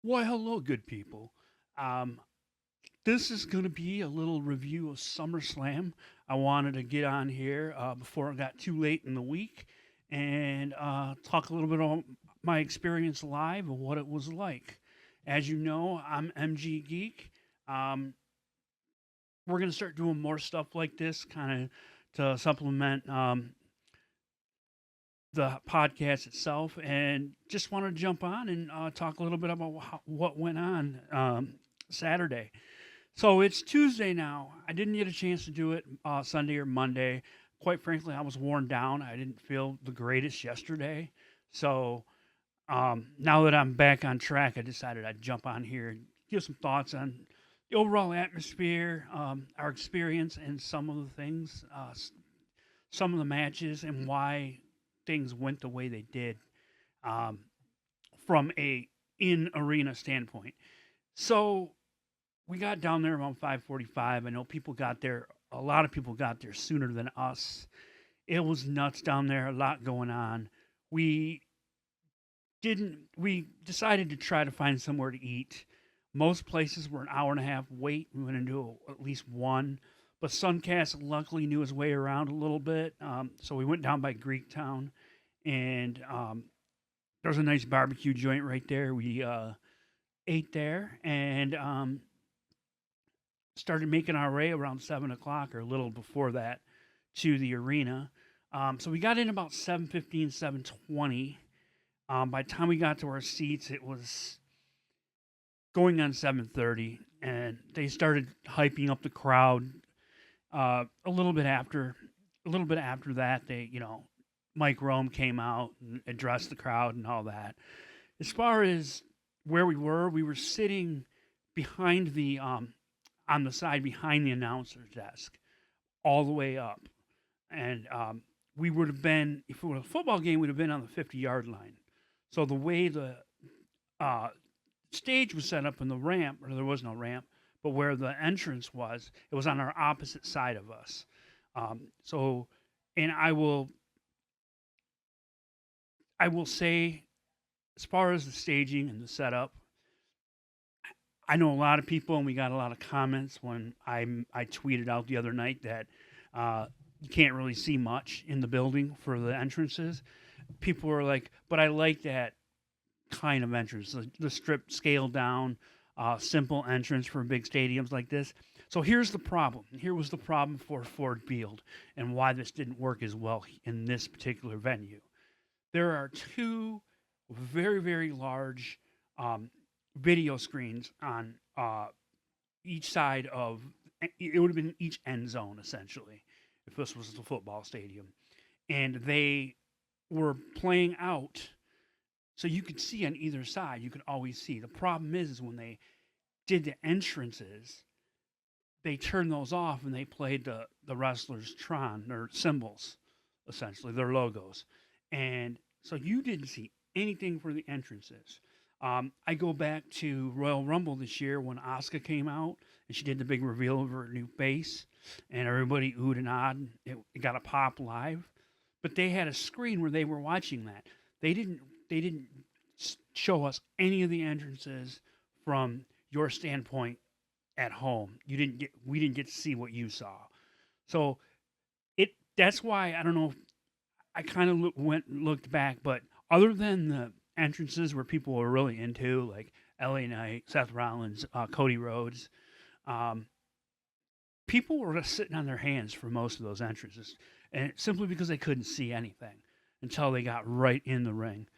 Why, hello, good people. Um, this is going to be a little review of SummerSlam. I wanted to get on here before it got too late in the week and talk a little bit about my experience live and what it was like. As you know, I'm MG Geek. Um, we're going to start doing more stuff like this, kind of to supplement the podcast itself, and just want to jump on and talk a little bit about what went on Saturday. So it's Tuesday now. I didn't get a chance to do it Sunday or Monday. Quite frankly, I was worn down. I didn't feel the greatest yesterday. So now that I'm back on track, I decided I'd jump on here and give some thoughts on the overall atmosphere, our experience, and some of the things, some of the matches, and why things went the way they did um, from a in arena standpoint. So we got down there around 5:45. I know people got there. A lot of people got there sooner than us. It was nuts down there. A lot going on. We didn't. We decided to try to find somewhere to eat. Most places were an hour and a half wait. We went into at least one, but Suncast luckily knew his way around a little bit. So we went down by Greek Town, and there's a nice barbecue joint right there. We ate there, and started making our way around 7 o'clock or a little before that to the arena. So we got in about 7:15, 7:20. By the time we got to our seats, it was going on 7:30, and they started hyping up the crowd a little bit after. A little bit after that, Mike Rome came out and addressed the crowd and all that. As far as where we were sitting behind the on the side behind the announcer's desk, all the way up. And we would have been, if it was a football game, we'd have been on the 50-yard line. So the way the uh, stage was set up in the ramp, or there was no ramp, but where the entrance was, it was on our opposite side of us. So, and I will say, as far as the staging and the setup, I know a lot of people, and we got a lot of comments when I tweeted out the other night that you can't really see much in the building for the entrances. People were like, "But I like that kind of entrance, the strip scaled down, simple entrance for big stadiums like this." So here's the problem. Here was the problem for Ford Field, and why this didn't work as well in this particular venue. There are two very, very large um, video screens on each side of it. Would have been each end zone essentially if this was the football stadium, and they were playing out so you could see on either side. You could always see. The problem is when they did the entrances, they turned those off and they played the wrestlers' Tron, their symbols, essentially their logos, and so you didn't see anything for the entrances. I go back to Royal Rumble this year when Asuka came out and she did the big reveal of her new face, and everybody oohed and awed. It got a pop live, but they had a screen where they were watching that. They didn't. They didn't show us any of the entrances from your standpoint at home. You didn't get. We didn't get to see what you saw. So That's why I don't know. I kind of went and looked back, but other than the entrances where people were really into, like LA Knight, Seth Rollins, Cody Rhodes, um, people were just sitting on their hands for most of those entrances, and simply because they couldn't see anything until they got right in the ring.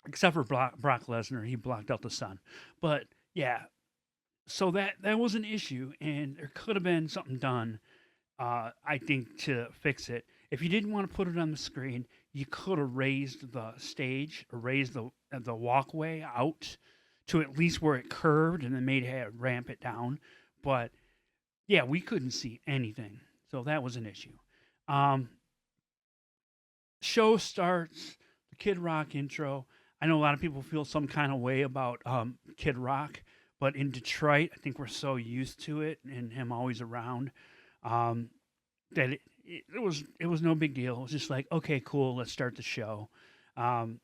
Except for Brock Lesnar, he blocked out the sun. But yeah, so that was an issue, and there could have been something done. I think to fix it. If you didn't want to put it on the screen, you could have raised the stage or raised the walkway out to at least where it curved, and then maybe ramp it down. But yeah, we couldn't see anything, so that was an issue. Um, Show starts, the Kid Rock intro. I know a lot of people feel some kind of way about Kid Rock, but in Detroit, I think we're so used to it and him always around, um, that it was no big deal. It was just like, okay, cool, let's start the show. Um,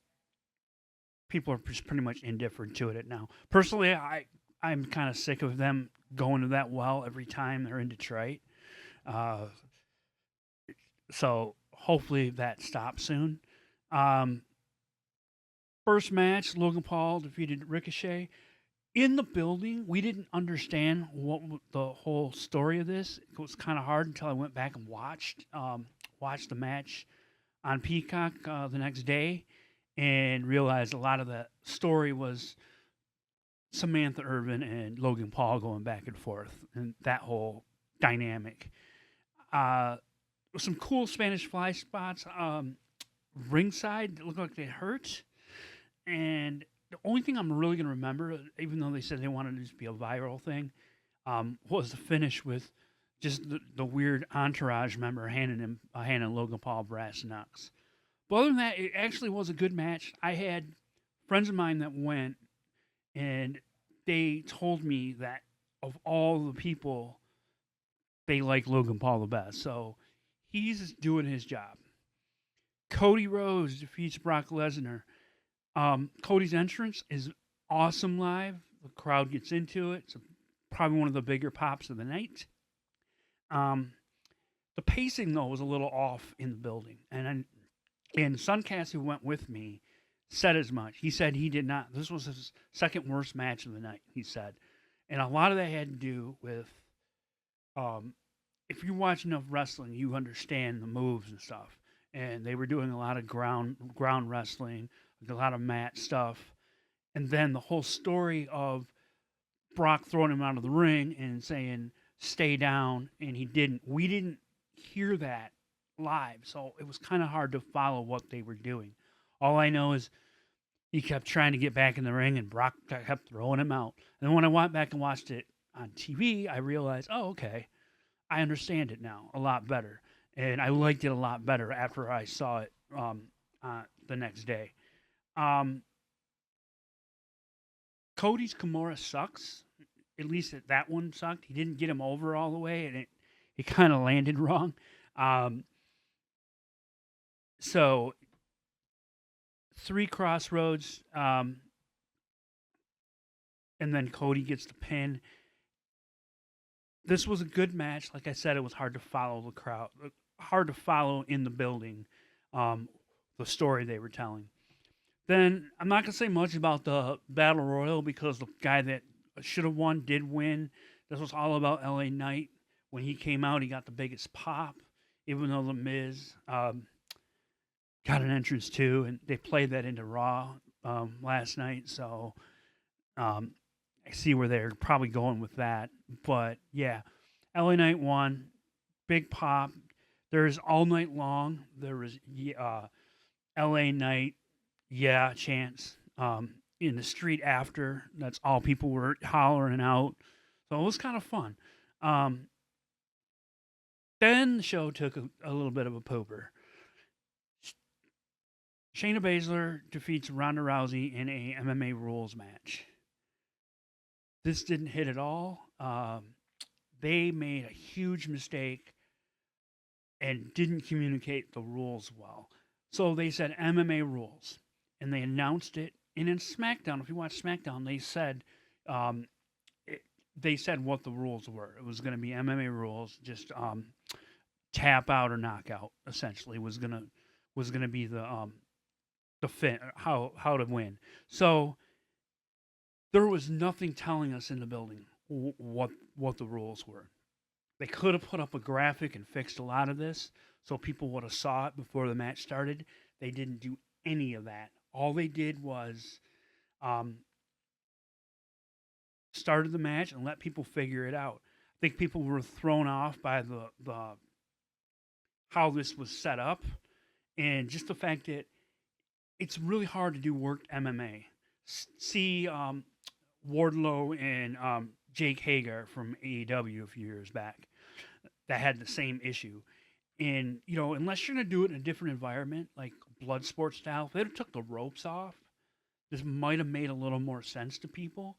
people are just pretty much indifferent to it now. Personally, I'm kind of sick of them going to that well every time they're in Detroit. Uh, so hopefully that stops soon. Um, First match, Logan Paul defeated Ricochet. In the building, we didn't understand the whole story of this. It was kind of hard until I went back and watched the match on Peacock the next day, and realized a lot of the story was Samantha Irvin and Logan Paul going back and forth, and that whole dynamic. Uh, some cool Spanish fly spots. Ringside looked like they hurt, and the only thing I'm really going to remember, even though they said they wanted it to be a viral thing, was the finish with just the weird entourage member handing Logan Paul brass knucks. But other than that, it actually was a good match. I had friends of mine that went, and they told me that of all the people, they like Logan Paul the best. So he's doing his job. Cody Rhodes defeats Brock Lesnar. Cody's entrance is awesome live. The crowd gets into it. It's probably one of the bigger pops of the night. Um, the pacing though was a little off in the building, and Suncast, who went with me, said as much. He said he did not. This was his second worst match of the night. He said, and a lot of that had to do with, if you watch enough wrestling, you understand the moves and stuff. And they were doing a lot of ground wrestling, a lot of mat stuff, and then the whole story of Brock throwing him out of the ring and saying stay down, and he didn't. We didn't hear that live, so it was kind of hard to follow what they were doing. All I know is he kept trying to get back in the ring, and Brock kept throwing him out. And then when I went back and watched it on TV, I realized, oh, okay, I understand it now a lot better, and I liked it a lot better after I saw it the next day. Um, Cody's Kimura sucks. At least that one sucked. He didn't get him over all the way, and it kind of landed wrong. Um, so three crossroads, and then Cody gets the pin. This was a good match. Like I said, it was hard to follow the crowd, hard to follow in the building, the story they were telling. Then I'm not gonna say much about the battle royal because the guy that should have won did win. This was all about LA Knight. When he came out, he got the biggest pop, even though the Miz got an entrance too, and they played that into Raw last night. So I see where they're probably going with that. But yeah, LA Knight won, big pop. There's all night long. There was LA Knight, yeah, chance in the street after. That's all people were hollering out. So it was kind of fun. Um, then the show took a little bit of a pooper. Shayna Baszler defeats Ronda Rousey in a MMA rules match. This didn't hit at all. They made a huge mistake and didn't communicate the rules well. So they said MMA rules, and they announced it. And in SmackDown, if you watch SmackDown, um, they said what the rules were. It was going to be MMA rules, just tap out or knockout. Essentially, was gonna be the fin how to win. So there was nothing telling us in the building what the rules were. They could have put up a graphic and fixed a lot of this so people would have saw it before the match started. They didn't do any of that. All they did was started the match and let people figure it out. I think people were thrown off by the how this was set up, and just the fact that it's really hard to do worked MMA. See Wardlow and Jake Hager from AEW a few years back that had the same issue. And, unless you're going to do it in a different environment, like blood sport style, if they took the ropes off, this might have made a little more sense to people,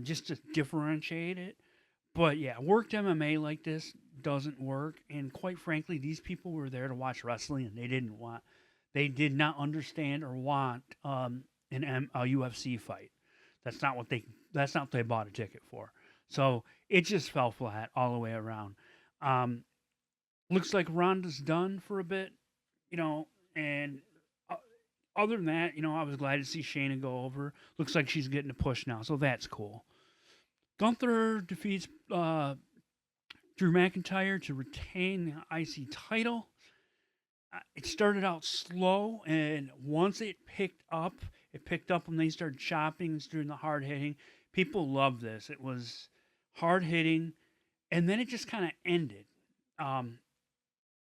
just to differentiate it. But yeah, worked MMA like this doesn't work. And quite frankly, these people were there to watch wrestling, and they did not understand or want a UFC fight. That's not what they. That's not what they bought a ticket for. So it just fell flat all the way around. Um, Looks like Ronda's done for a bit, you know, and uh, other than that, I was glad to see Shayna go over. Looks like she's getting a push now, so that's cool. Gunther defeats Drew McIntyre to retain the IC title. It started out slow, and once it picked up when they started chopping and doing the hard hitting. People loved this. It was hard hitting, and then it just kind of ended. Um,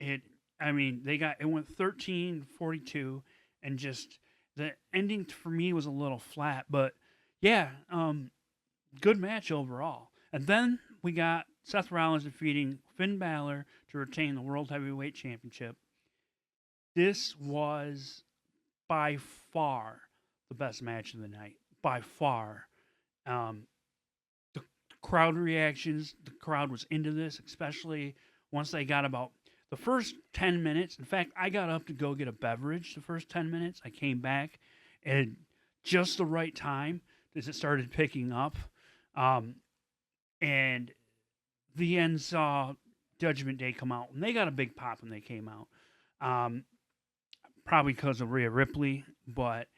it, I mean, it went 13-42, and just the ending for me was a little flat, but yeah, good match overall. And then we got Seth Rollins defeating Finn Balor to retain the World Heavyweight Championship. This was by far the best match of the night. By far. Um, the crowd reactions, the crowd was into this, especially once they got about the first 10 minutes. In fact, I got up to go get a beverage the first 10 minutes. I came back and just the right time as it started picking up. Um, and the end saw Judgment Day come out, and they got a big pop when they came out. Probably because of Rhea Ripley, but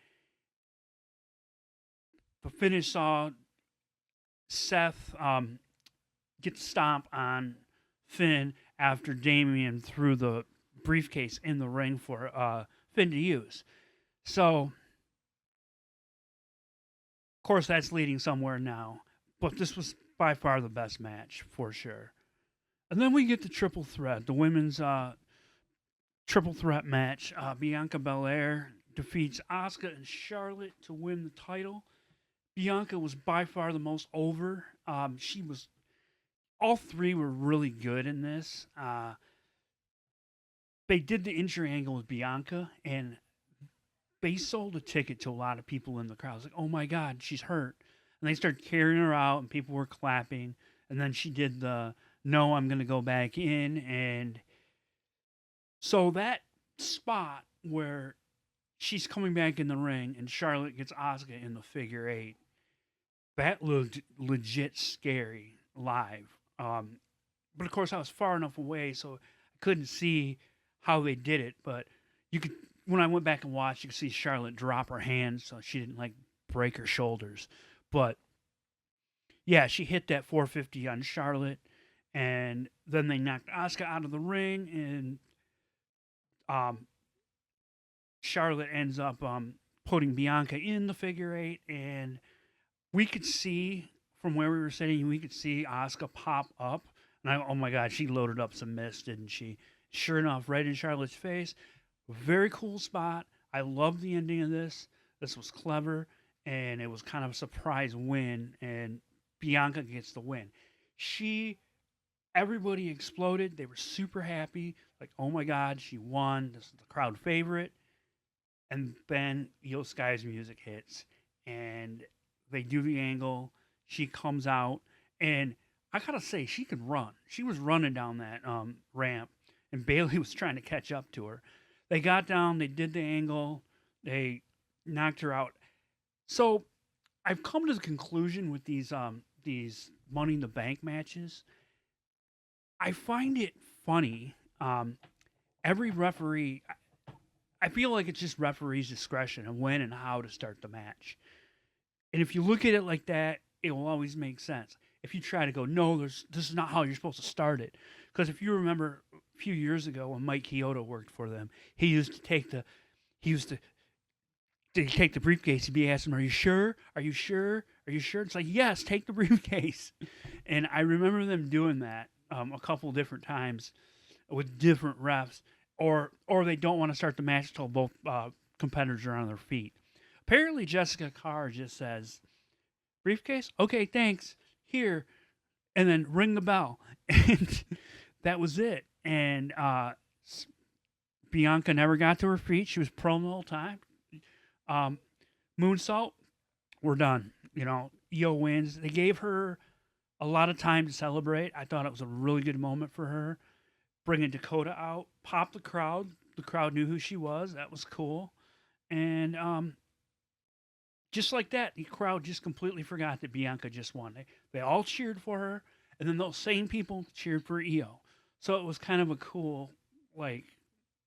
the finish saw Seth get the stomp on Finn after Damian threw the briefcase in the ring for Finn to use. So, of course, that's leading somewhere now, but this was by far the best match for sure. And then we get the triple threat, the women's triple threat match. Bianca Belair defeats Asuka and Charlotte to win the title. Bianca was by far the most over. She was. All three were really good in this. They did the injury angle with Bianca, and they sold a ticket to a lot of people in the crowd. It was like, oh my God, she's hurt. And they started carrying her out, and people were clapping. And then she did the, no, I'm going to go back in. And so that spot where she's coming back in the ring and Charlotte gets Asuka in the figure eight, that looked legit scary live. But of course, I was far enough away, so I couldn't see how they did it. But you could, when I went back and watched, you could see Charlotte drop her hands so she didn't like break her shoulders. But yeah, she hit that 450 on Charlotte, and then they knocked Asuka out of the ring, and Charlotte ends up putting Bianca in the figure eight, and we could see from where we were sitting, we could see Asuka pop up, and oh my God, she loaded up some mist, didn't she? Sure enough, right in Charlotte's face. Very cool spot. I love the ending of this. This was clever, and it was kind of a surprise win, and Bianca gets the win. Everybody exploded. They were super happy. Like, oh my God, she won. This is the crowd favorite. And then Io Sky's music hits, and they do the angle. She comes out, and I gotta say, she could run. She was running down that ramp, and Bailey was trying to catch up to her. They got down, they did the angle, they knocked her out. So I've come to the conclusion with these Money in the Bank matches. I find it funny. Every referee, I feel like it's just referee's discretion of when and how to start the match. And if you look at it like that, it will always make sense. If you try to go, no, this is not how you're supposed to start it. Because if you remember a few years ago when Mike Chioda worked for them, he used to take the briefcase. He'd be asking, "Are you sure? Are you sure? Are you sure?" It's like, yes, take the briefcase. And I remember them doing that a couple different times with different refs, or they don't want to start the match until both competitors are on their feet. Apparently, Jessica Carr just says, "Briefcase? Okay, thanks. Here." And then ring the bell. And that was it. And Bianca never got to her feet. She was prone the whole time. Moonsault, we're done. Io wins. They gave her a lot of time to celebrate. I thought it was a really good moment for her. Bringing Dakota out, popped the crowd. The crowd knew who she was. That was cool. And Just like that, the crowd just completely forgot that Bianca just won. They all cheered for her, and then those same people cheered for Io. So it was kind of a cool, like,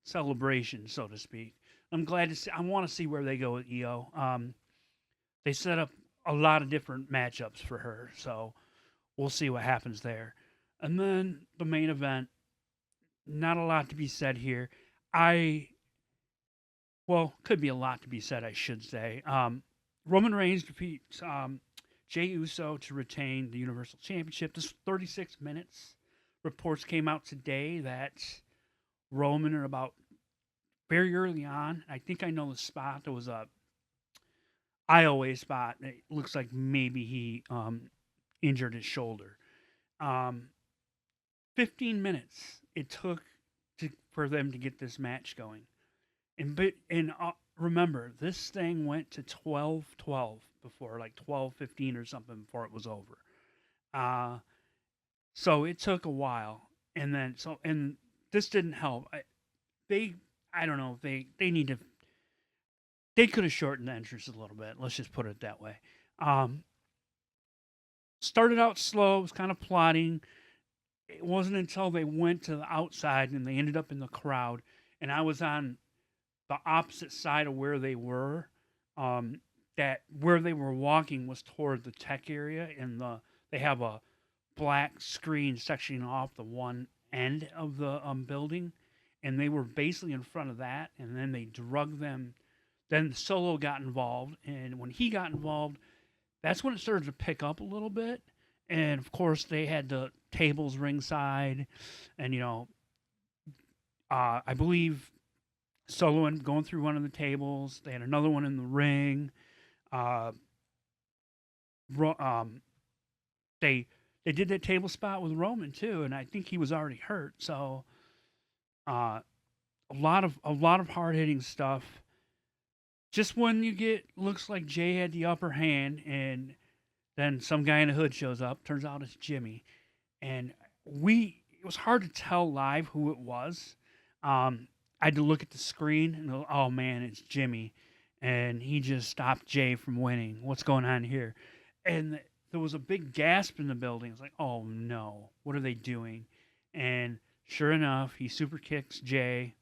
celebration, so to speak. I'm glad to see. I want to see where they go with Io. They set up a lot of different matchups for her, so we'll see what happens there. And then the main event. Not a lot to be said here. I well, could be a lot to be said, I should say. Roman Reigns defeats Jey Uso to retain the Universal Championship. This 36 minutes. Reports came out today that Roman are about very early on. I think I know the spot. There was a IOA spot. It looks like maybe he injured his shoulder. Um, 15 minutes it took for them to get this match going. And remember, this thing went to 12-12 before, like 12-15 or something before it was over. Uh, so it took a while, and this didn't help. They I don't know, they need to they could have shortened the entrance a little bit. Let's just put it that way. Um, Started out slow, was kind of plotting. It wasn't until they went to the outside and they ended up in the crowd, and I was on the opposite side of where they were. Um, that where they were walking was toward the tech area, and they have a black screen sectioning off the one end of the building, and they were basically in front of that, and then they drug them. Then Solo got involved, and when he got involved, that's when it started to pick up a little bit. And of course, they had the tables ringside, and I believe Solo and going through one of the tables. They had another one in the ring. Uh, um, they they did that table spot with Roman too, and I think he was already hurt. So uh, a lot of hard hitting stuff. Just when you get looks like Jay had the upper hand, and then some guy in a hood shows up. Turns out it's Jimmy, and we it was hard to tell live who it was. I had to look at the screen and go, oh man, it's Jimmy, and he just stopped Jay from winning. What's going on here? And there was a big gasp in the building. It's like, oh no, what are they doing? And sure enough, he super kicks Jay,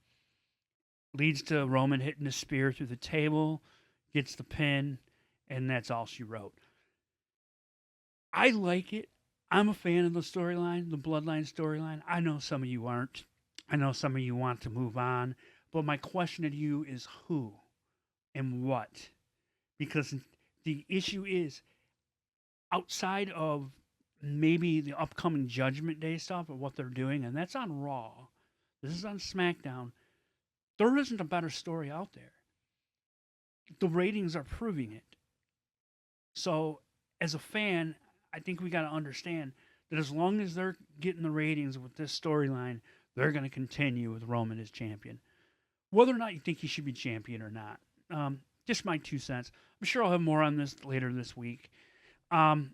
leads to Roman hitting the spear through the table, gets the pin, and that's all she wrote. I like it. I'm a fan of the storyline, the Bloodline storyline. I know some of you aren't. I know some of you want to move on. But my question to you is who and what? Because the issue is outside of maybe the upcoming Judgment Day stuff or what they're doing, and that's on Raw. This is on SmackDown. There isn't a better story out there. The ratings are proving it. So, as a fan, I think we got to understand that as long as they're getting the ratings with this storyline, they're going to continue with Roman as champion. Whether or not you think he should be champion or not. Just my 2 cents. I'm sure I'll have more on this later this week. Um,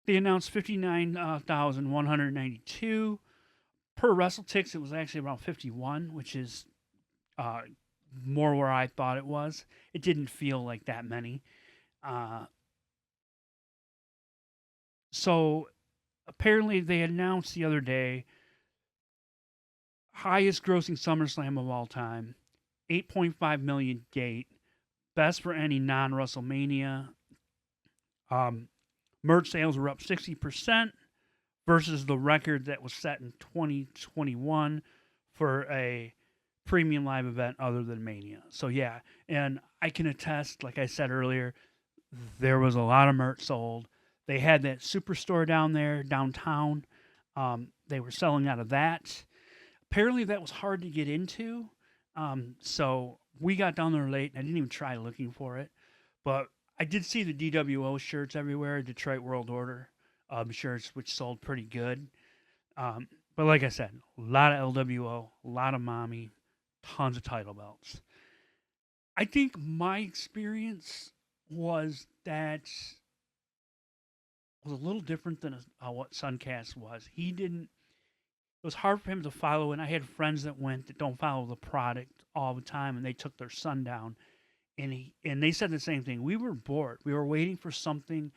they announced 59,192 per WrestleTix. It was actually around 51, which is uh, more where I thought it was. It didn't feel like that many. Uh, so apparently they announced the other day highest grossing SummerSlam of all time, 8.5 million gate, best for any non WrestleMania. Um, Merch sales were up 60% versus the record that was set in 2021 for a premium live event other than Mania. So yeah, and I can attest, like I said earlier, there was a lot of merch sold. They had that superstore down there downtown. They were selling out of that. Apparently, that was hard to get into. So we got down there late, and I didn't even try looking for it. But I did see the DWO shirts everywhere, Detroit World Order shirts, which sold pretty good. But like I said, a lot of LWO, a lot of mommy, tons of title belts. I think my experience was that was a little different than what Suncast was. He didn't. It was hard for him to follow, and I had friends that went that don't follow the product all the time, and they took their son down, and they said the same thing. We were bored. We were waiting for something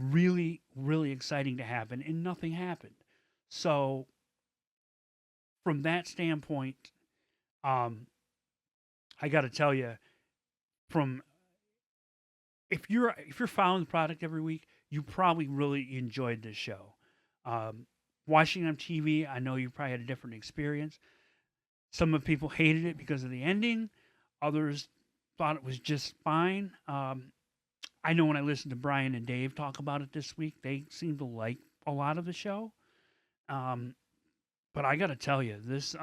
really, really exciting to happen, and nothing happened. So from that standpoint, um, I got to tell you, from if you're following the product every week, you probably really enjoyed this show. Um, Watching on TV, I know you probably had a different experience. Some of the people hated it because of the ending. Others thought it was just fine. I know when I listened to Brian and Dave talk about it this week, they seemed to like a lot of the show. Um, but I got to tell you, this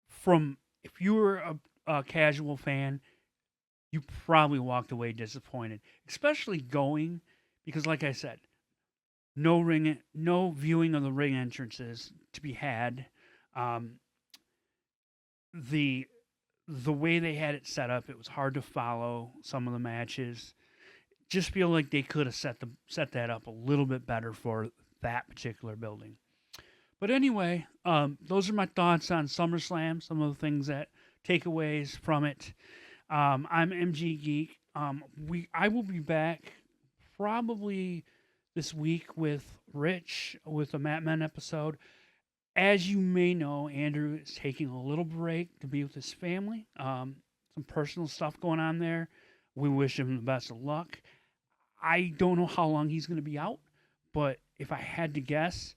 from if you were a casual fan, you probably walked away disappointed, especially going because, like I said, no viewing of the ring entrances to be had. Um, the the way they had it set up, it was hard to follow some of the matches. Just feel like they could have set that up a little bit better for that particular building. But anyway, those are my thoughts on SummerSlam. Some of the things that takeaways from it. I'm MG Geek. I will be back probably this week with Rich with a Matt Men episode. As you may know, Andrew is taking a little break to be with his family. Some personal stuff going on there. We wish him the best of luck. I don't know how long he's going to be out, but if I had to guess,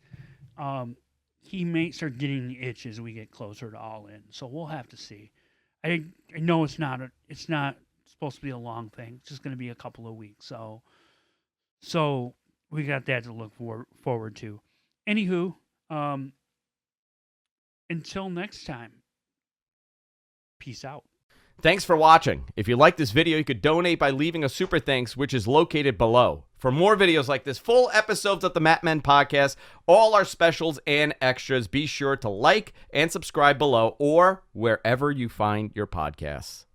he may start getting the itch as we get closer to All In. So we'll have to see. I know it's not supposed to be a long thing. It's just going to be a couple of weeks. So we got that to look forward to. Anywho, until next time, peace out. Thanks for watching. If you like this video, you could donate by leaving a super thanks, which is located below. For more videos like this, full episodes of the Matt Men podcast, all our specials and extras, be sure to like and subscribe below or wherever you find your podcasts.